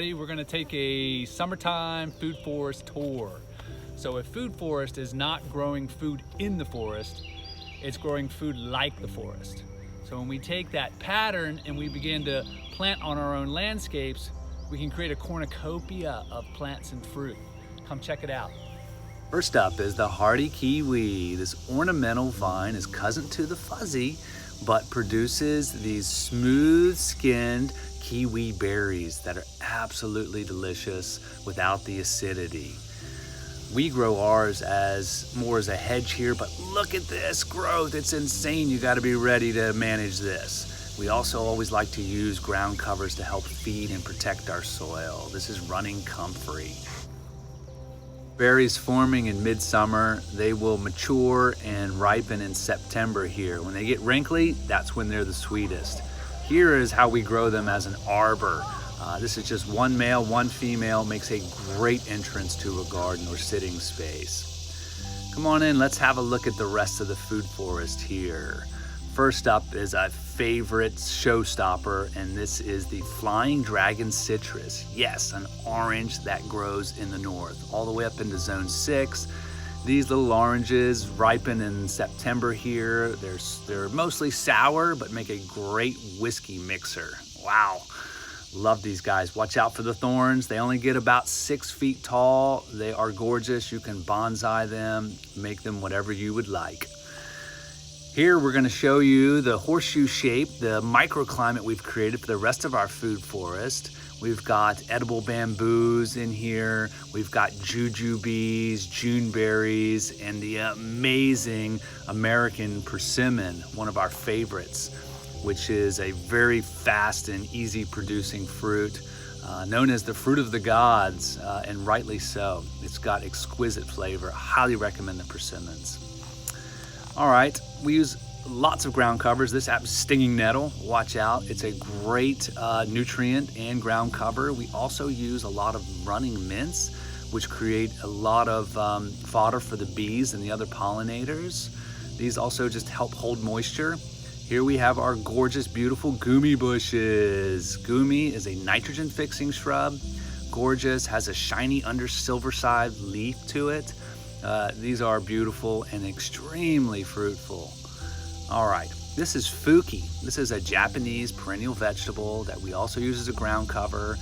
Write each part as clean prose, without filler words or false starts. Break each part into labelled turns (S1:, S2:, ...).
S1: everybody. We're gonna take a summertime food forest tour. So a food forest is not growing food in the forest, it's growing food like the forest. So when we take that pattern and we begin to plant on our own landscapes, we can create a cornucopia of plants and fruit. Come check it out.
S2: First up is the hardy kiwi. This ornamental vine is cousin to the fuzzy, but produces these smooth-skinned kiwi berries that are absolutely delicious without the acidity. We grow ours as more as a hedge here, but look at this growth. It's insane. You got to be ready to manage this. We also always like to use ground covers to help feed and protect our soil. This is running comfrey. Berries forming in midsummer, they will mature and ripen in September here. When they get wrinkly, that's when they're the sweetest. Here is how we grow them as an arbor. This is just one male, one female, makes a great entrance to a garden or sitting space. Come on in, let's have a look at the rest of the food forest here. First up is a favorite showstopper, and this is the flying dragon citrus. Yes, an orange that grows in the north, all the way up into zone 6. These little oranges ripen in September here. They're mostly sour, but make a great whiskey mixer. Wow, love these guys. Watch out for the thorns. They only get about 6 feet tall. They are gorgeous. You can bonsai them, make them whatever you would like. Here we're going to show you the horseshoe shape, the microclimate we've created for the rest of our food forest. We've got edible bamboos in here. We've got jujubes, juneberries, and the amazing American persimmon, one of our favorites, which is a very fast and easy producing fruit, known as the fruit of the gods, and rightly so. It's got exquisite flavor. I highly recommend the persimmons. All right, we use lots of ground covers. This app's stinging nettle, watch out. It's a great nutrient and ground cover. We also use a lot of running mints, which create a lot of fodder for the bees and the other pollinators. These also just help hold moisture. Here we have our gorgeous, beautiful Goumi bushes. Goumi is a nitrogen fixing shrub. Gorgeous, has a shiny under silver side leaf to it. These are beautiful and extremely fruitful. All right, this is Fuki. This is a Japanese perennial vegetable that we also use as a ground cover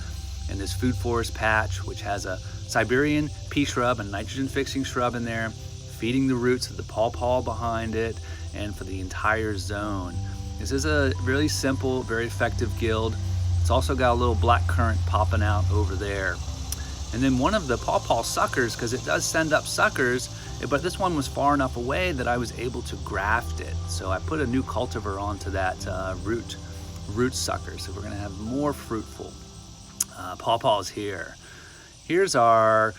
S2: in this food forest patch, which has a Siberian pea shrub, a nitrogen fixing shrub in there, feeding the roots of the Paw Paw behind it and for the entire zone. This is a really simple, very effective guild. It's also got a little black currant popping out over there. And then one of the Paw Paw suckers, because it does send up suckers, but this one was far enough away that I was able to graft it. So I put a new cultivar onto that root sucker. So we're gonna have more fruitful Paw Paws here. Here's our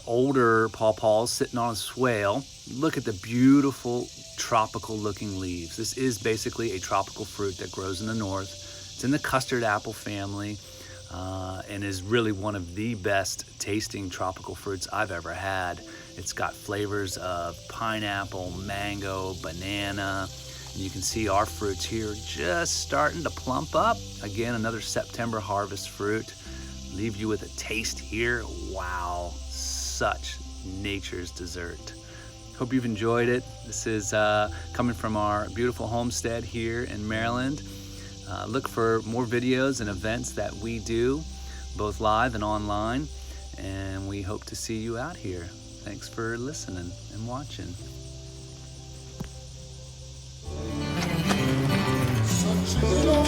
S2: older Paw Paws sitting on a swale. Look at the beautiful tropical looking leaves. This is basically a tropical fruit that grows in the north. It's in the custard apple family. And is really one of the best tasting tropical fruits I've ever had. It's got flavors of pineapple, mango, banana. And you can see our fruits here just starting to plump up. Again, another September harvest fruit. Leave you with a taste here. Wow, such nature's dessert. Hope you've enjoyed it. This is coming from our beautiful homestead here in Maryland. Look for more videos and events that we do, both live and online, and we hope to see you out here. Thanks for listening and watching.
S3: Such a